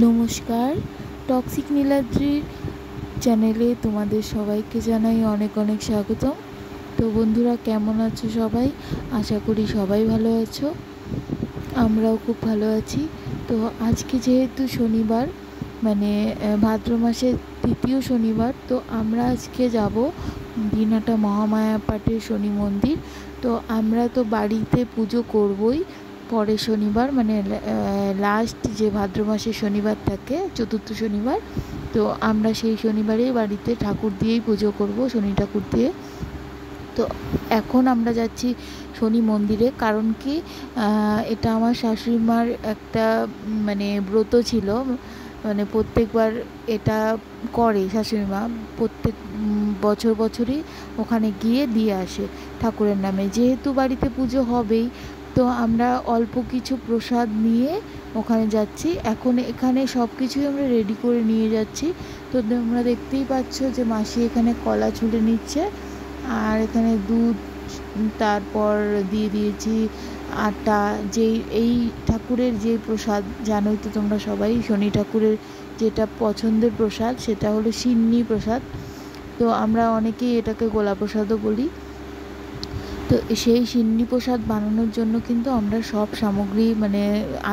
নমস্কার, টক্সিক নীলাদ্রির চ্যানেলে তোমাদের সবাইকে জানাই অনেক অনেক স্বাগতম। তো বন্ধুরা, কেমন আছো সবাই? আশা করি সবাই ভালো আছো, আমরাও খুব ভালো আছি। তো আজকে যেহেতু শনিবার, মানে ভাদ্র মাসের তৃতীয় শনিবার, তো আমরা আজকে যাব দিনহাটা মহামায়া পাঠের শনি মন্দির। তো আমরা তো বাড়িতে পুজো করবই পরের শনিবার, মানে লাস্ট যে ভাদ্র মাসের শনিবার থাকে, চতুর্থ শনিবার। তো আমরা সেই শনিবারেই বাড়িতে ঠাকুর দিয়েই পুজো করব, শনি ঠাকুর দিয়ে। তো এখন আমরা যাচ্ছি শনি মন্দিরে, কারণ কি এটা আমার শাশুড়ি মার একটা মানে ব্রত ছিল, মানে প্রত্যেকবার এটা করে শাশুড়ি মা, প্রত্যেক বছরই ওখানে গিয়ে দিয়ে আসে ঠাকুরের নামে। যেহেতু বাড়িতে পুজো হবেই, তো আমরা অল্প কিছু প্রসাদ নিয়ে ওখানে যাচ্ছি। এখন এখানে সব কিছুই আমরা রেডি করে নিয়ে যাচ্ছি। তো তোমরা দেখতেই পাচ্ছ যে মাসি এখানে কলা ছুলে নিচ্ছে, আর এখানে দুধ, তারপর দিয়ে দিয়েছি আটা। যেই এই ঠাকুরের যে প্রসাদ জানোই তো তোমরা সবাই, শনি ঠাকুরের যেটা পছন্দের প্রসাদ সেটা হলো সিন্নি প্রসাদ। তো আমরা অনেকেই এটাকে গোলা প্রসাদও বলি। তো সেই সিন্নি প্রসাদ বানানোর জন্য কিন্তু আমরা সব সামগ্রী মানে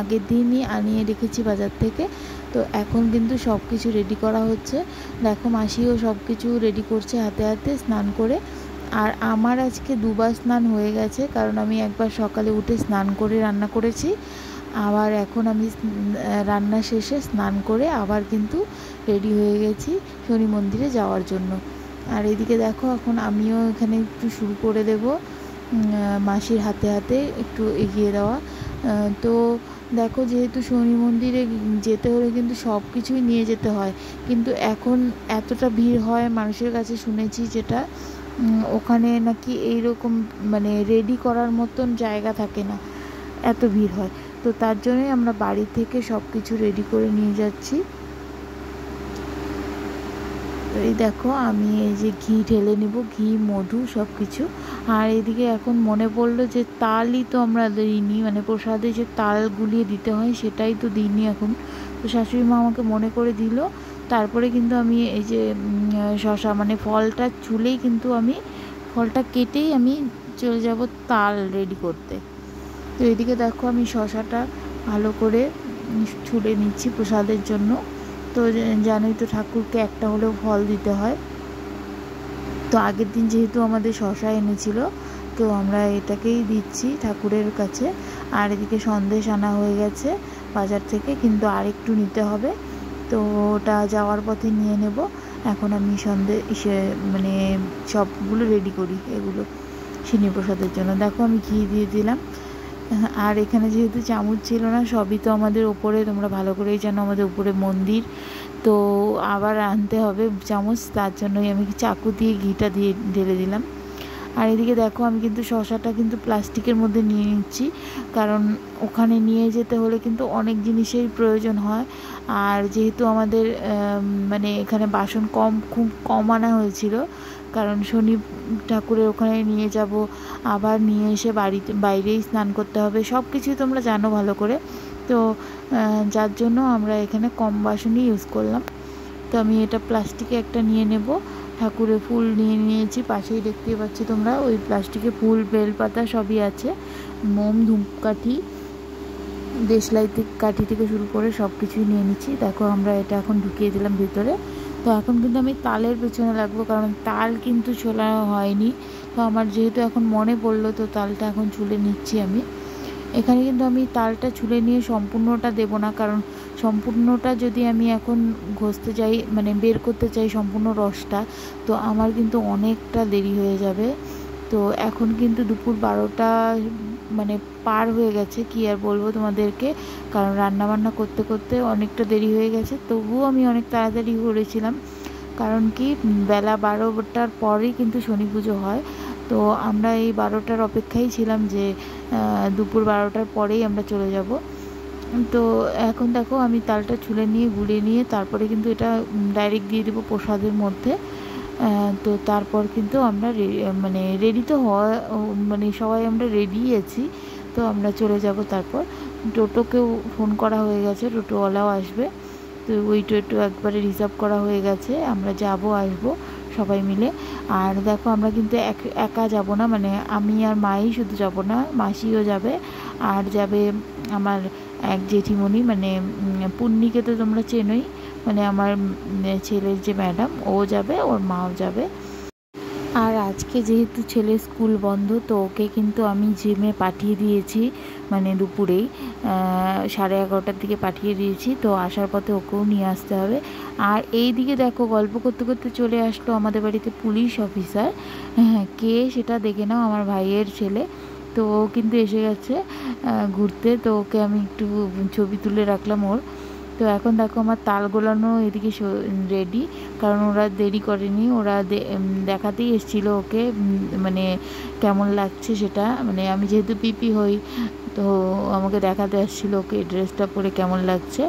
আগের দিনই আনিয়ে রেখেছি বাজার থেকে। তো এখন কিন্তু সব কিছু রেডি করা হচ্ছে। দেখো মাসিও সব কিছু রেডি করছে হাতে হাতে স্নান করে। আর আমার আজকে দুবার স্নান হয়ে গেছে, কারণ আমি একবার সকালে উঠে স্নান করে রান্না করেছি, আবার এখন আমি রান্না শেষে স্নান করে আবার কিন্তু রেডি হয়ে গেছি শনি মন্দিরে যাওয়ার জন্য। আর এদিকে দেখো এখন আমিও এখানে একটু শুরু করে দেবো মাসির হাতে হাতে একটু এগিয়ে দেওয়া। তো দেখো, যেহেতু শনি মন্দিরে যেতে হলে কিন্তু সব কিছুই নিয়ে যেতে হয়, কিন্তু এখন এতটা ভিড় হয় মানুষের কাছে শুনেছি, যেটা ওখানে নাকি এইরকম মানে রেডি করার মতন জায়গা থাকে না, এত ভিড় হয়। তো তার জন্যই আমরা বাড়ি থেকে সব কিছু রেডি করে নিয়ে যাচ্ছি। এই দেখো আমি এই যে ঘি ঢেলে নিব, ঘি মধু সব কিছু। আর এদিকে এখন মনে পড়লো যে তালই তো আমরা দিইনি, মানে প্রসাদে যে তাল গুলিয়ে দিতে হয় সেটাই তো দিইনি এখন। তো শাশুড়ি মা আমাকে মনে করে দিল। তারপরে কিন্তু আমি এই যে শশা মানে ফলটা চুলেই কিন্তু আমি ফলটা কেটেই আমি চলে যাব তাল রেডি করতে। তো এদিকে দেখো আমি শশাটা ভালো করে ছুলে নিচ্ছি প্রসাদের জন্য। তো জানোই তো ঠাকুরকে একটা হলেও ফল দিতে হয়। তো আগের দিন যেহেতু আমাদের শশা এনেছিল, তো আমরা এটাকেই দিচ্ছি ঠাকুরের কাছে। আর এদিকে সন্দেশ আনা হয়ে গেছে বাজার থেকে, কিন্তু আর একটু নিতে হবে, তো ওটা যাওয়ার পথে নিয়ে নেব। এখন আমি মানে সবগুলো রেডি করি এগুলো সিন্নি প্রসাদের জন্য। দেখো আমি ঘি দিয়ে দিলাম। আর এখানে যেহেতু চামচ ছিল না, সবই তো আমাদের ওপরে, তোমরা ভালো করেই জানো আমাদের উপরে মন্দির, তো আবার আনতে হবে চামচ, তার জন্যই আমি চাকু দিয়ে ঘিটা দিয়ে ঢেলে দিলাম। আর এদিকে দেখো আমি কিন্তু শশাটা কিন্তু প্লাস্টিকের মধ্যে নিয়ে নিচ্ছি, কারণ ওখানে নিয়ে যেতে হলে কিন্তু অনেক জিনিসের প্রয়োজন হয়। আর যেহেতু আমাদের মানে এখানে বাসন খুব কম আনা হয়েছিল, কারণ শনি ঠাকুরের ওখানে নিয়ে যাব, আবার নিয়ে এসে বাইরেই স্নান করতে হবে, সব কিছুই তোমরা জানো ভালো করে। তো যার জন্য আমরা এখানে কম বাসনই ইউজ করলাম। তো আমি এটা প্লাস্টিকে একটা নিয়ে নেব। ঠাকুরের ফুল নিয়ে নিয়েছি, পাশেই দেখতে পাচ্ছি তোমরা ওই প্লাস্টিকে ফুল, বেলপাতা সবই আছে, মোম, ধূপকাঠি, দেশলাই কাঠি থেকে শুরু করে সব কিছুই নিয়ে নিচ্ছি। দেখো আমরা এটা এখন ঢুকিয়ে দিলাম ভিতরে। তো এখন কিন্তু আমি তালের পেছনে লাগবো, কারণ তাল কিন্তু ছোলা হয়নি। তো আমার যেহেতু এখন মনে পড়লো, তো তালটা এখন ছুলে নিচ্ছি আমি। এখানে কিন্তু আমি তালটা ছুলে নিয়ে সম্পূর্ণটা দেব না, কারণ সম্পূর্ণটা যদি আমি এখন ঘষতে যাই, মানে বের করতে চাই সম্পূর্ণ রসটা, তো আমার কিন্তু অনেকটা দেরি হয়ে যাবে। তো এখন কিন্তু দুপুর 12টা মানে পার হয়ে গেছে, কি আর বলবো তোমাদেরকে, কারণ রান্নাবান্না করতে করতে অনেকটা দেরি হয়ে গেছে। তবুও আমি অনেক তাড়াতাড়ি করেছিলাম, কারণ কি বেলা 12টার পরেই কিন্তু শনি পুজো হয়। তো আমরা এই 12টার অপেক্ষায় ছিলাম যে দুপুর 12টার পরেই আমরা চলে যাব। তো এখন দেখো আমি তালটা ছুলে নিয়ে গুলিয়ে নিয়ে তারপরে কিন্তু এটা ডাইরেক্ট দিয়ে দেবো প্রসাদের মধ্যে। তো তারপর কিন্তু আমরা মানে রেডি তো হওয়া, মানে সবাই আমরা রেডি আছি। তো আমরা চলে যাব। তারপর টোটোকেও ফোন করা হয়ে গেছে, টোটোওয়ালাও আসবে। তো ওই টোটো একবারে রিজার্ভ করা হয়ে গেছে, আমরা যাব আসবো সবাই মিলে। আর দেখো আমরা কিন্তু একা যাব না, মানে আমি আর মাই শুধু যাব না, মাসিও যাবে, আর যাবে আমার এক জেঠিমণি, মানে পুন্নিকে তো তোমরা চেনোই, মানে আমার ছেলের যে ম্যাডাম, ও যাবে, ওর মাও যাবে। আর আজকে যেহেতু ছেলের স্কুল বন্ধ, তো ওকে কিন্তু আমি জিমে পাঠিয়ে দিয়েছি, মানে দুপুরেই 11:30টার দিকে পাঠিয়ে দিয়েছি। তো আসার পথে ওকেও নিয়ে আসতে হবে। আর এই দিকে দেখো গল্প করতে করতে চলে আসলো আমাদের বাড়িতে পুলিশ অফিসার। হ্যাঁ, কে সেটা দেখে নাও, আমার ভাইয়ের ছেলে। তো ও কিন্তু এসে গেছে ঘুরতে, তো ওকে আমি একটু ছবি তুলে রাখলাম ওর। তো এখন দেখো আমার তাল গোলানো এদিকে রেডি, কারণ ওরা দেরি করেনি, ওরা দেখাতেই এসেছিলো ওকে, মানে কেমন লাগছে সেটা, মানে আমি যেহেতু পিপি হই, তো আমাকে দেখাতে আসছিলো ওকে ড্রেসটা পরে কেমন লাগছে।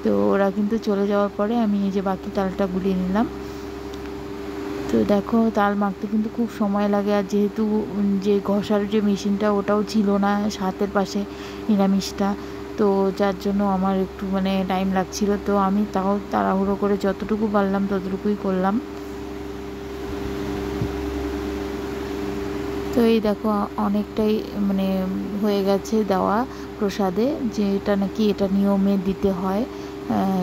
তো ওরা কিন্তু চলে যাওয়ার পরে আমি এই যে বাকি তালটা গুলিয়ে নিলাম। তো দেখো তাল মাখতে কিন্তু খুব সময় লাগে, আর যেহেতু যে ঘষার যে মেশিনটা ওটাও ছিল না হাতের পাশে নিরামিষটা, তো যার জন্য আমার একটু মানে টাইম লাগছিল। তো আমি তাও তাড়াহুড়ো করে যতটুকু পারলাম ততটুকুই করলাম। তো এই দেখো অনেকটাই মানে হয়ে গেছে দেওয়া প্রসাদে, যে এটা নাকি এটা নিয়মে দিতে হয়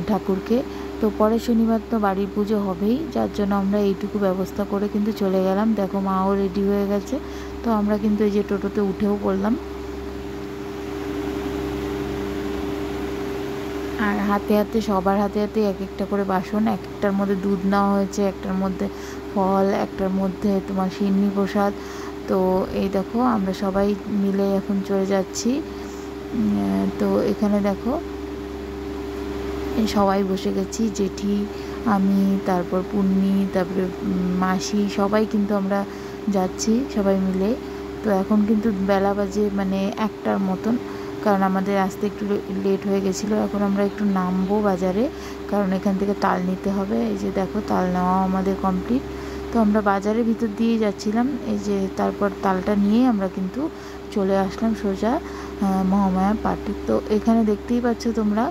ঠাকুরকে। তো পরের শনিবার তো বাড়ির পুজো হবেই, যার জন্য আমরা এইটুকু ব্যবস্থা করে কিন্তু চলে গেলাম। দেখো মাও রেডি হয়ে গেছে, তো আমরা কিন্তু এই যে টোটোতে উঠেও পড়লাম। আর হাতে হাতে সবার হাতে হাতে এক একটা করে বাসন, এক একটার মধ্যে দুধ নেওয়া হয়েছে, একটার মধ্যে ফল, একটার মধ্যে তোমার সিন্নি প্রসাদ। তো এই দেখো আমরা সবাই মিলে এখন চলে যাচ্ছি। তো এখানে দেখো সবাই বসে গেছি, জেঠি, আমি, তারপর পুন্নি, তারপরে মাসি, সবাই কিন্তু আমরা যাচ্ছি সবাই মিলে। তো এখন কিন্তু বেলা বাজে মানে 1টার মতন, কারণ আমাদের আসতে একটু লেট হয়ে গেছিলো। এখন আমরা একটু নামবো বাজারে, কারণ এখান থেকে তাল নিতে হবে। এই যে দেখো তাল নেওয়া আমাদের কমপ্লিট। তো আমরা বাজারের ভিতর দিয়েই যাচ্ছিলাম, এই যে তারপর তালটা নিয়ে আমরা কিন্তু চলে আসলাম সোজা মহামায়া পার্টি। তো এখানে দেখতেই পাচ্ছ তোমরা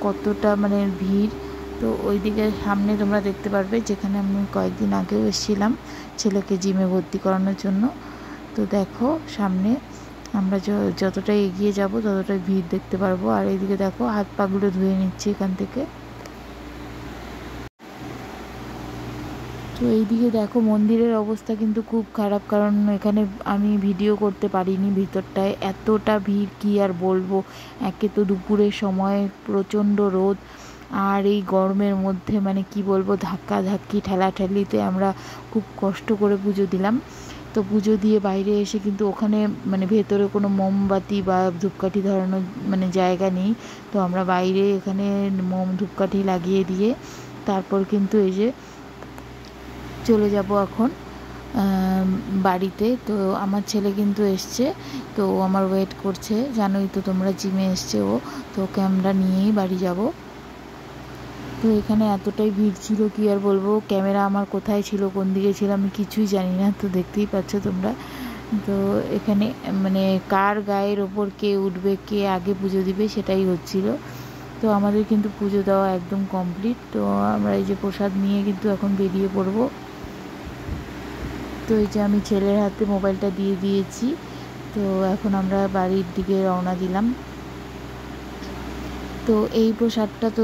কতটা মানে ভিড়। তো ওইদিকে সামনে তোমরা দেখতে পারবে, যেখানে আমি কয়েকদিন আগেও এসেছিলাম ছেলেকে জিমে ভর্তি করানোর জন্য। তো দেখো সামনে আমরা যতটাই এগিয়ে যাব ততটাই ভিড় দেখতে পারবো। আর এইদিকে দেখো হাত পাগুলো ধুয়ে নিচ্ছি এখান থেকে। তো এইদিকে দেখো মন্দিরের অবস্থা কিন্তু খুব খারাপ, কারণ এখানে আমি ভিডিও করতে পারিনি, ভিতরটায় এতটা ভিড় কি আর বলবো। একে তো দুপুরের সময় প্রচণ্ড রোদ, আর এই গরমের মধ্যে মানে কি বলবো, ধাক্কা ধাক্কি ঠেলাঠেলিতে আমরা খুব কষ্ট করে পুজো দিলাম। তো পুজো দিয়ে বাইরে এসে কিন্তু ওখানে মানে ভেতরে কোনো মোমবাতি বা ধূপকাঠি ধরানোর মানে জায়গা নেই। তো আমরা বাইরে এখানে ধূপকাঠি লাগিয়ে দিয়ে তারপর কিন্তু এই যে চলে যাব এখন বাড়িতে। তো আমার ছেলে কিন্তু এসছে, তো আমার ওয়েট করছে, জানোই তো তোমরা জিমে এসছে ও, তো ওকে আমরা নিয়েই বাড়ি যাব। তো এখানে এতটাই ভিড় ছিল কি আর বলবো, ক্যামেরা আমার কোথায় ছিল কোন দিকে ছিল আমি কিছুই জানি না। তো দেখতেই পাচ্ছ তোমরা, তো এখানে মানে কার গায়ের ওপর কে উঠবে, কে আগে পুজো দিবে সেটাই হচ্ছিল। তো আমাদের কিন্তু পুজো দেওয়া একদম কমপ্লিট। তো আমরা এই যে প্রসাদ নিয়ে কিন্তু এখন বেরিয়ে পড়বো। তো এই যে আমি ছেলের হাতে মোবাইলটা দিয়ে দিয়েছি। তো এখন আমরা বাড়ির দিকে রওনা দিলাম। তো এই প্রসাদটা তো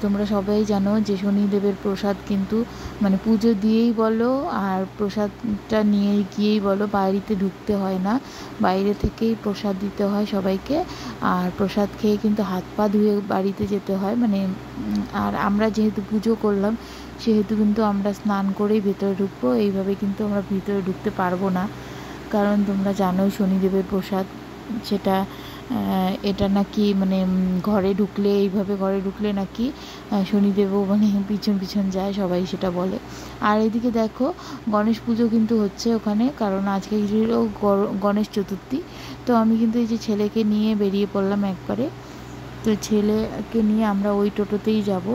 তোমরা সবাই জানো যে শনিদেবের প্রসাদ, কিন্তু মানে পুজো দিয়েই বলো আর প্রসাদটা নিয়ে গিয়েই বলো, বাড়িতে ঢুকতে হয় না, বাইরে থেকেই প্রসাদ দিতে হয় সবাইকে। আর প্রসাদ খেয়ে কিন্তু হাত পা ধুয়ে বাড়িতে যেতে হয়, মানে আর আমরা যেহেতু পুজো করলাম সেহেতু কিন্তু আমরা স্নান করেই ভেতরে ঢুকবো, এইভাবে কিন্তু আমরা ভিতরে ঢুকতে পারবো না, কারণ তোমরা জানোই শনিদেবের প্রসাদ সেটা। এটা নাকি মানে ঘরে ঢুকলে, এইভাবে ঘরে ঢুকলে নাকি শনিদেবও মানে পিছন পিছন যায়, সবাই সেটা বলে। আর এদিকে দেখো গণেশ পুজো কিন্তু হচ্ছে ওখানে, কারণ আজকে ছিল গণেশ চতুর্থী। তো আমি কিন্তু এই যে ছেলেকে নিয়ে বেরিয়ে পড়লাম একবারে। তো ছেলেকে নিয়ে আমরা ওই টোটোতেই যাব,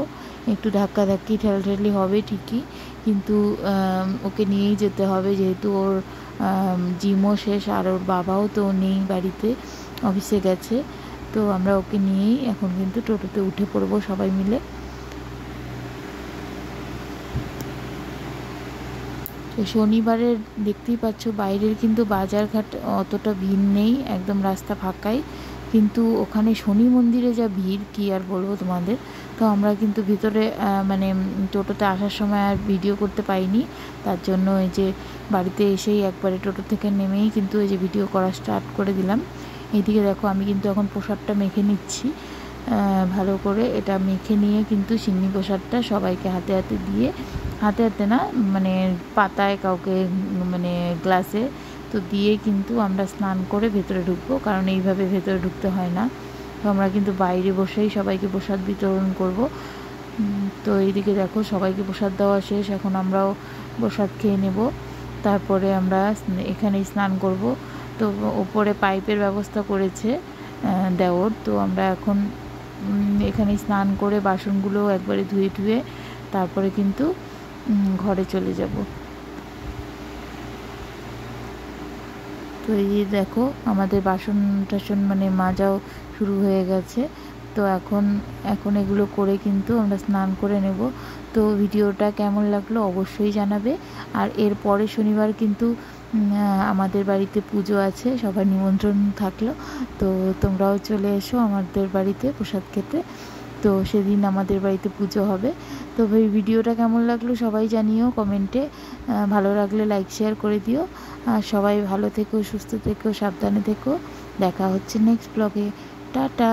একটু ধাক্কাধাক্কি ঠেলাঠেলি হবে ঠিকই, কিন্তু ওকে নিয়েই যেতে হবে, যেহেতু ওর জিমও শেষ আর ওর বাবাও তো নেই বাড়িতে, অফিসে গেছে। তো আমরা ওকে নিয়েই এখন কিন্তু টোটোতে উঠে পড়বো সবাই মিলে। তো শনিবারের দেখতেই পাচ্ছ বাইরের কিন্তু বাজারঘাট অতটা ভিড় নেই, একদম রাস্তা ফাঁকাই, কিন্তু ওখানে শনি মন্দিরে যা ভিড় কি আর বলবো তোমাদের। তো আমরা কিন্তু ভিতরে মানে টোটোতে আসার সময় আর ভিডিও করতে পাইনি, তার জন্য এই যে বাড়িতে এসেই একবারে টোটো থেকে নেমেই কিন্তু এই যে ভিডিও করা স্টার্ট করে দিলাম। এইদিকে দেখো আমি কিন্তু এখন প্রসাদটা মেখে নিচ্ছি ভালো করে। এটা মেখে নিয়ে কিন্তু সিন্নি প্রসাদটা সবাইকে হাতে হাতে দিয়ে, হাতে হাতে না মানে পাতায় কাউকে মানে গ্লাসে তো দিয়ে কিন্তু আমরা স্নান করে ভেতরে ঢুকবো, কারণ এইভাবে ভেতরে ঢুকতে হয় না। তো আমরা কিন্তু বাইরে বসেই সবাইকে প্রসাদ বিতরণ করব। তো এইদিকে দেখো সবাইকে প্রসাদ দেওয়া শেষ, এখন আমরাও প্রসাদ খেয়ে নেব, তারপরে আমরা এখানেই স্নান করব। তো ওপরে পাইপের ব্যবস্থা করেছে দেওর, তো আমরা এখন এখানেই স্নান করে বাসনগুলো একবারে ধুয়ে ধুয়ে তারপরে কিন্তু ঘরে চলে যাব। তো এই দেখো আমাদের বাসন টাসন মানে মাজাও শুরু হয়ে গেছে। তো এখন এগুলো করে কিন্তু আমরা স্নান করে নেব। তো ভিডিওটা কেমন লাগলো অবশ্যই জানাবে। আর এর পরে শনিবার কিন্তু আমাদের বাড়িতে পুজো আছে, সবার নিমন্ত্রণ থাকলো। তো তোমরাও চলে এসো আমাদের বাড়িতে প্রসাদ খেতে। তো সেদিন আমাদের বাড়িতে পুজো হবে। তো এই ভিডিওটা কেমন লাগলো সবাই জানিও কমেন্টে, ভালো লাগলে লাইক শেয়ার করে দিও। আর সবাই ভালো থেকো, সুস্থ থেকো, সাবধানে থেকো। দেখা হচ্ছে নেক্সট ব্লগে। টাটা।